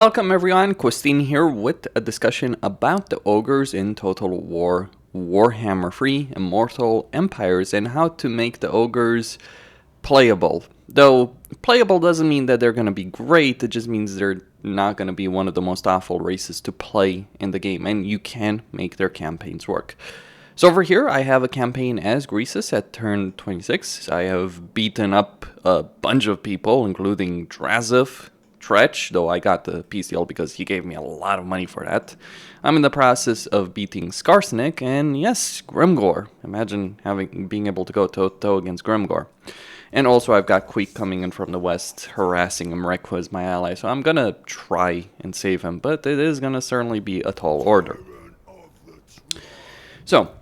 Welcome everyone, Christine here with a discussion about the ogres in Total War Warhammer 3 Immortal Empires and how to make the ogres playable. Though playable doesn't mean that they're going to be great, it just means they're not going to be one of the most awful races to play in the game, and you can make their campaigns work. So over here I have a campaign as Greasus at turn 26. I have beaten up a bunch of people, including Drazif, Tretch, though I got the PCL because he gave me a lot of money for that. I'm in the process of beating Skarsnik, and yes, Grimgor. Imagine being able to go toe-to-toe against Grimgor. And also I've got Queek coming in from the west, harassing Imrek, who is my ally, so I'm gonna try and save him, but it is gonna certainly be a tall order. So,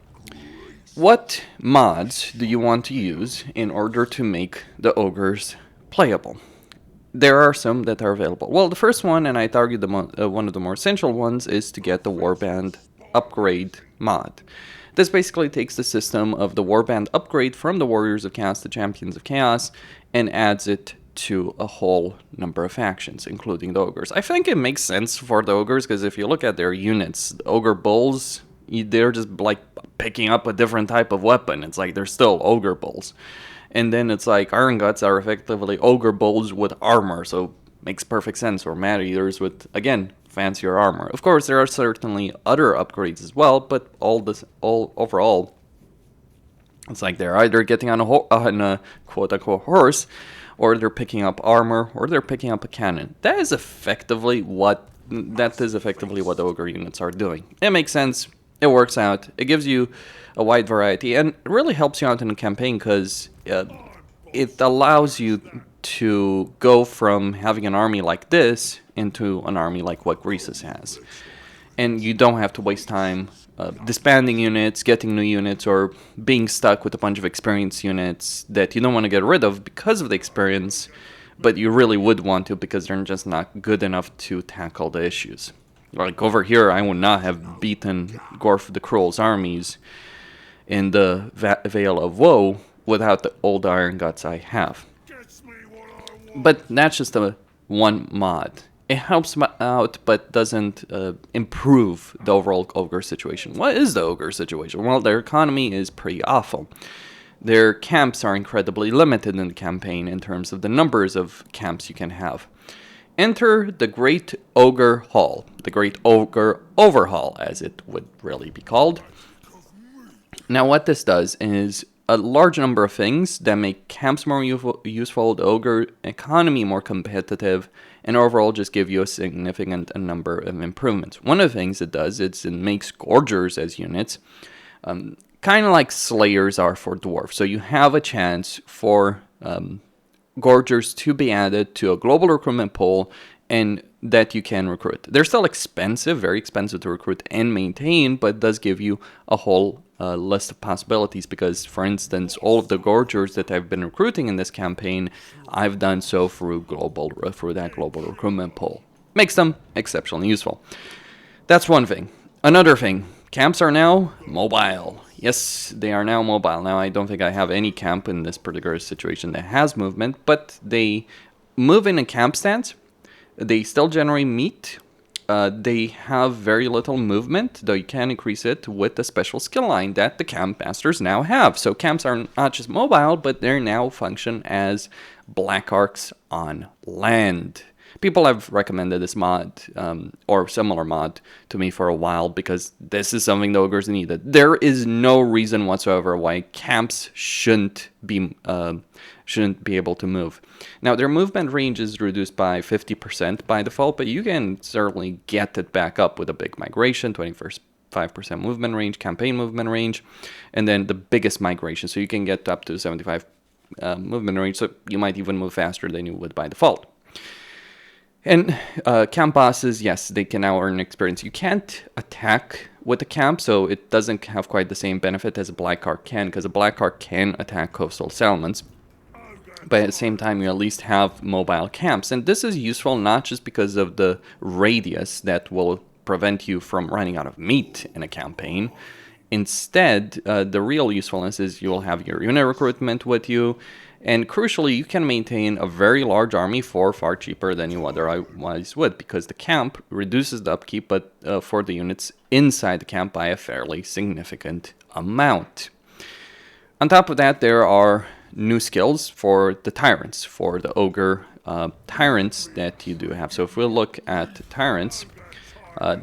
what mods do you want to use in order to make the ogres playable? There are some that are available. Well, the first one, and I'd argue one of the more essential ones, is to get the Warband Upgrade mod. This basically takes the system of the Warband Upgrade from the Warriors of Chaos to Champions of Chaos and adds it to a whole number of factions, including the ogres. I think it makes sense for the ogres, because if you look at their units, the ogre bulls, they're just like picking up a different type of weapon. It's like they're still ogre bulls. And then it's like Iron Guts are effectively ogre bulls with armor, so makes perfect sense. Or Mad Eaters with, again, fancier armor. Of course, there are certainly other upgrades as well, but overall, it's like they're either getting on a quote-unquote horse, or they're picking up armor, or they're picking up a cannon. That is effectively what the ogre units are doing. It makes sense. It works out. It gives you a wide variety, and it really helps you out in a campaign because it allows you to go from having an army like this into an army like what Greasus has. And you don't have to waste time disbanding units, getting new units, or being stuck with a bunch of experienced units that you don't want to get rid of because of the experience, but you really would want to because they're just not good enough to tackle the issues. Like over here, I would not have beaten Gorf the Cruel's armies in the Veil of Woe without the old Iron Guts I have. But that's just one mod. It helps out, but doesn't improve the overall ogre situation. What is the ogre situation? Well, their economy is pretty awful. Their camps are incredibly limited in the campaign in terms of the numbers of camps you can have. Enter the Great Ogre Hall, the Great Ogre Overhaul, as it would really be called. Now, what this does is a large number of things that make camps more useful, the ogre economy more competitive, and overall just give you a significant number of improvements. One of the things it does is it makes Gorgers as units, kind of like Slayers are for Dwarves. So you have a chance for Gorgers to be added to a global recruitment pool and that you can recruit. They're still expensive, very expensive to recruit and maintain, but it does give you a whole list of possibilities because, for instance, all of the Gorgers that I've been recruiting in this campaign, I've done so through that global recruitment pool. Makes them exceptionally useful. That's one thing. Another thing, camps are now mobile. Yes, they are now mobile. Now, I don't think I have any camp in this particular situation that has movement, but they move in a camp stance. They still generate meat. They have very little movement, though you can increase it with the special skill line that the camp masters now have. So camps are not just mobile, but they now function as black arcs on land. People have recommended this mod, or similar mod, to me for a while because this is something the ogres needed. There is no reason whatsoever why camps shouldn't be able to move. Now, their movement range is reduced by 50% by default, but you can certainly get it back up with a big migration, 25% movement range, campaign movement range, and then the biggest migration. So you can get up to 75 movement range, so you might even move faster than you would by default. And camp bosses, yes, they can now earn experience. You can't attack with the camp, so it doesn't have quite the same benefit as a Black Ark can, because a Black Ark can attack coastal settlements. But at the same time, you at least have mobile camps. And this is useful not just because of the radius that will prevent you from running out of meat in a campaign. Instead, the real usefulness is you'll have your unit recruitment with you, And crucially, you can maintain a very large army for far cheaper than you otherwise would, because the camp reduces the upkeep, but for the units inside the camp by a fairly significant amount. On top of that, there are new skills for the tyrants, for the ogre tyrants that you do have. So if we look at tyrants,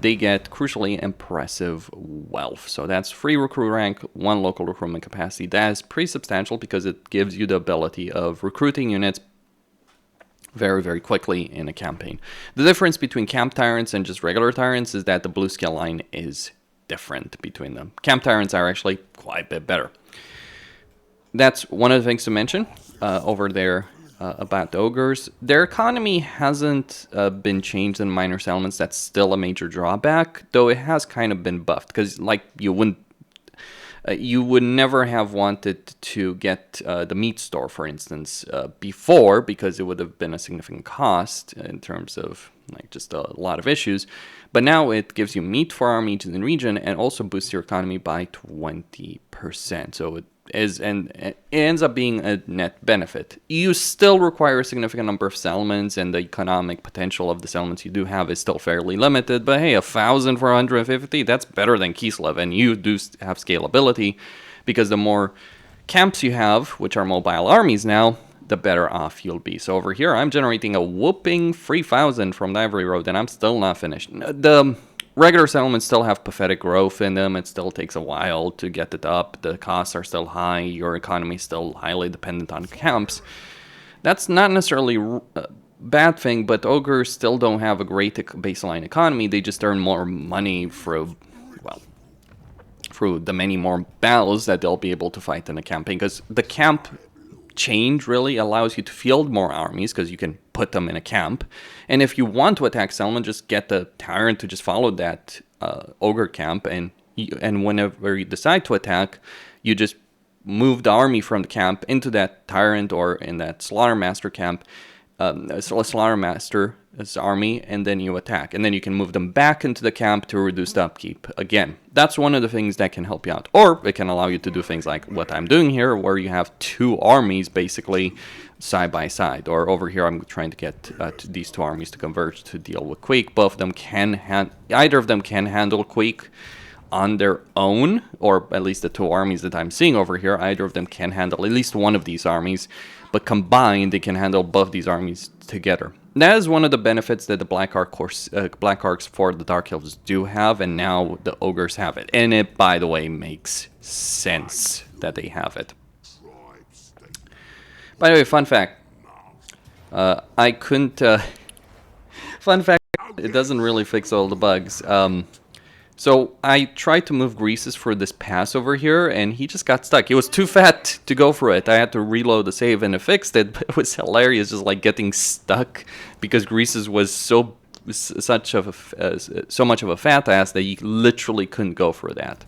they get crucially impressive wealth. So that's free recruit rank, 1 local recruitment capacity. That is pretty substantial because it gives you the ability of recruiting units very, very quickly in a campaign. The difference between camp tyrants and just regular tyrants is that the blue skill line is different between them. Camp tyrants are actually quite a bit better. That's one of the things to mention over there. About the ogres, their economy hasn't been changed in minor settlements. That's still a major drawback, though it has kind of been buffed, because like you would never have wanted to get the meat store, for instance, before, because it would have been a significant cost in terms of like just a lot of issues. But now it gives you meat for armies in the region and also boosts your economy by 20%. So it ends up being a net benefit. You still require a significant number of settlements, and the economic potential of the settlements you do have is still fairly limited. But hey, 1,000 for 150, that's better than Kislev, and you do have scalability, because the more camps you have, which are mobile armies now, the better off you'll be. So over here, I'm generating a whooping 3,000 from the Ivory Road, and I'm still not finished. The regular settlements still have pathetic growth in them. It still takes a while to get it up. The costs are still high. Your economy is still highly dependent on camps. That's not necessarily a bad thing, but ogres still don't have a great baseline economy. They just earn more money through the many more battles that they'll be able to fight in a campaign, because the camp change really allows you to field more armies, because you can put them in a camp. And if you want to attack settlement, just get the tyrant to just follow that ogre camp, and whenever you decide to attack, you just move the army from the camp into that tyrant or in that slaughtermaster camp, slaughtermaster's army, and then you attack, and then you can move them back into the camp to reduce the upkeep. Again, that's one of the things that can help you out, or it can allow you to do things like what I'm doing here, where you have 2 armies basically side by side. Or over here, I'm trying to get these 2 armies to converge to deal with Quake. Both of them either of them can handle Quake on their own, or at least the 2 armies that I'm seeing over here, either of them can handle at least one of these armies, but combined they can handle both these armies together. That is one of the benefits that the Black Arcs for the Dark Elves do have, and now the Ogres have it. And it, by the way, makes sense that they have it. By the way, fun fact. I couldn't... fun fact, it doesn't really fix all the bugs. So I tried to move Greases for this pass over here, and he just got stuck. He was too fat to go for it. I had to reload the save, and it fixed it. But it was hilarious, just like getting stuck, because Greases was so much of a fat ass that you literally couldn't go for that.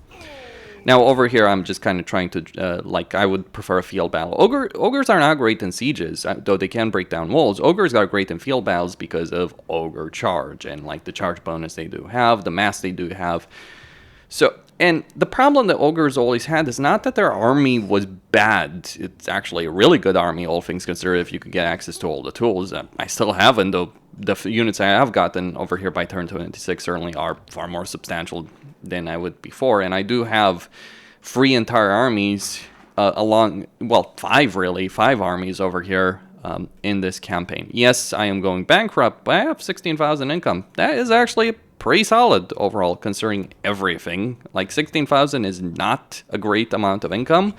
Now over here, I'm just kind of trying to, I would prefer a field battle. Ogres are not great in sieges, though they can break down walls. Ogres are great in field battles because of Ogre Charge, and like the charge bonus they do have, the mass they do have. So, and the problem that Ogres always had is not that their army was bad. It's actually a really good army, all things considered, if you could get access to all the tools. I still haven't, though the units I have gotten over here by turn 26 certainly are far more substantial than I would before. And I do have 3 entire armies five armies over here in this campaign. Yes, I am going bankrupt, but I have 16,000 income. That is actually pretty solid overall, considering everything. Like, 16,000 is not a great amount of income.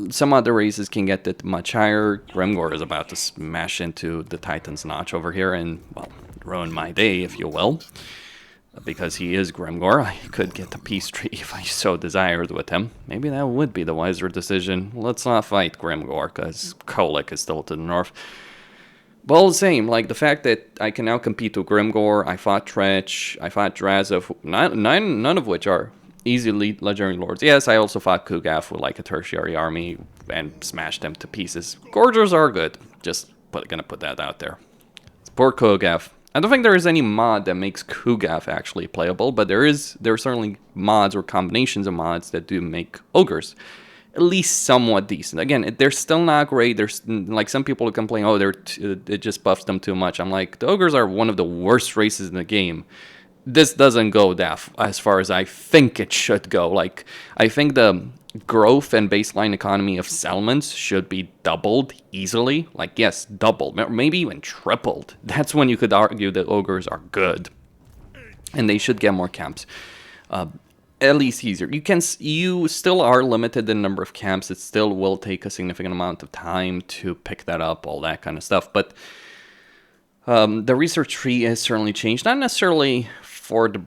Some other races can get it much higher. Grimgor is about to smash into the Titan's Notch over here and, well, ruin my day, if you will. Because he is Grimgor, I could get the peace tree if I so desired with him. Maybe that would be the wiser decision. Let's not fight Grimgor, because Kolick is still to the north. But all the same, like, the fact that I can now compete with Grimgor, I fought Tretch, I fought Drazov, none of which are easily legendary lords. Yes, I also fought Kugath with, like, a tertiary army and smashed them to pieces. Gorgers are good. Just gonna put that out there. It's poor Kugath. I don't think there is any mod that makes Kugath actually playable, but there are certainly mods or combinations of mods that do make ogres. at least somewhat decent. Again, they're still not great. There's like some people who complain, oh, it just buffs them too much. I'm like, the ogres are one of the worst races in the game. This doesn't go that as far as I think it should go. Like, I think the growth and baseline economy of settlements should be doubled easily. Like, yes, doubled, maybe even tripled. That's when you could argue that ogres are good, and they should get more camps. At least easier. You still are limited in the number of camps. It still will take a significant amount of time to pick that up, all that kind of stuff. But the research tree has certainly changed. Not necessarily for the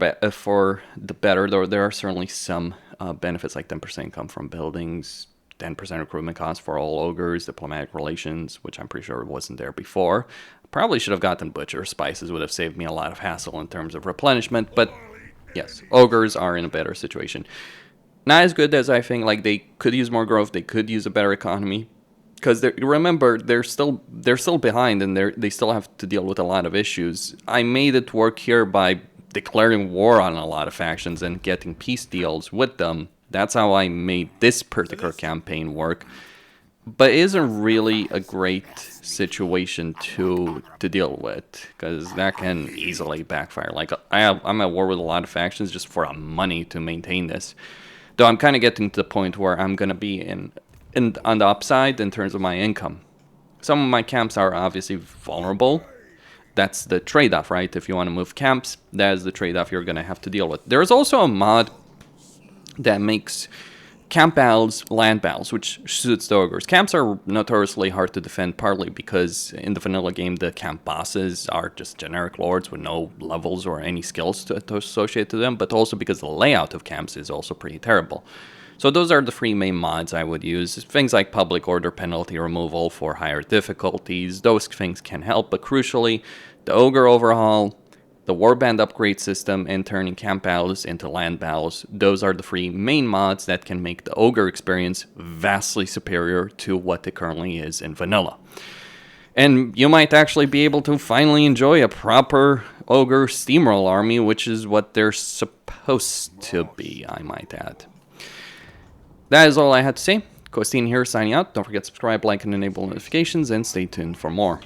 better, though there are certainly some benefits, like 10% income from buildings, 10% recruitment cost for all ogres, diplomatic relations, which I'm pretty sure wasn't there before. Probably should have gotten butcher spices, would have saved me a lot of hassle in terms of replenishment, but yes, ogres are in a better situation. Not as good as I think. Like, they could use more growth. They could use a better economy. Because remember, they're still behind, and they still have to deal with a lot of issues. I made it work here by declaring war on a lot of factions and getting peace deals with them. That's how I made this particular campaign work. But it isn't really a great situation to deal with, because that can easily backfire. Like, I'm at war with a lot of factions just for money to maintain this. Though I'm kind of getting to the point where I'm going to be on the upside in terms of my income. Some of my camps are obviously vulnerable. That's the trade-off, right? If you want to move camps, that is the trade-off you're going to have to deal with. There's also a mod that makes camp battles land battles, which suits the ogres. Camps are notoriously hard to defend, partly because in the vanilla game, the camp bosses are just generic lords with no levels or any skills to associate to them, but also because the layout of camps is also pretty terrible. So those are the three main mods I would use. Things like public order penalty removal for higher difficulties. Those things can help, but crucially, the ogre overhaul, the Warband Upgrade system, and turning camp battles into land battles. Those are the three main mods that can make the ogre experience vastly superior to what it currently is in vanilla. And you might actually be able to finally enjoy a proper ogre steamroll army, which is what they're supposed to be, I might add. That is all I had to say. Costin here, signing out. Don't forget to subscribe, like, and enable notifications, and stay tuned for more.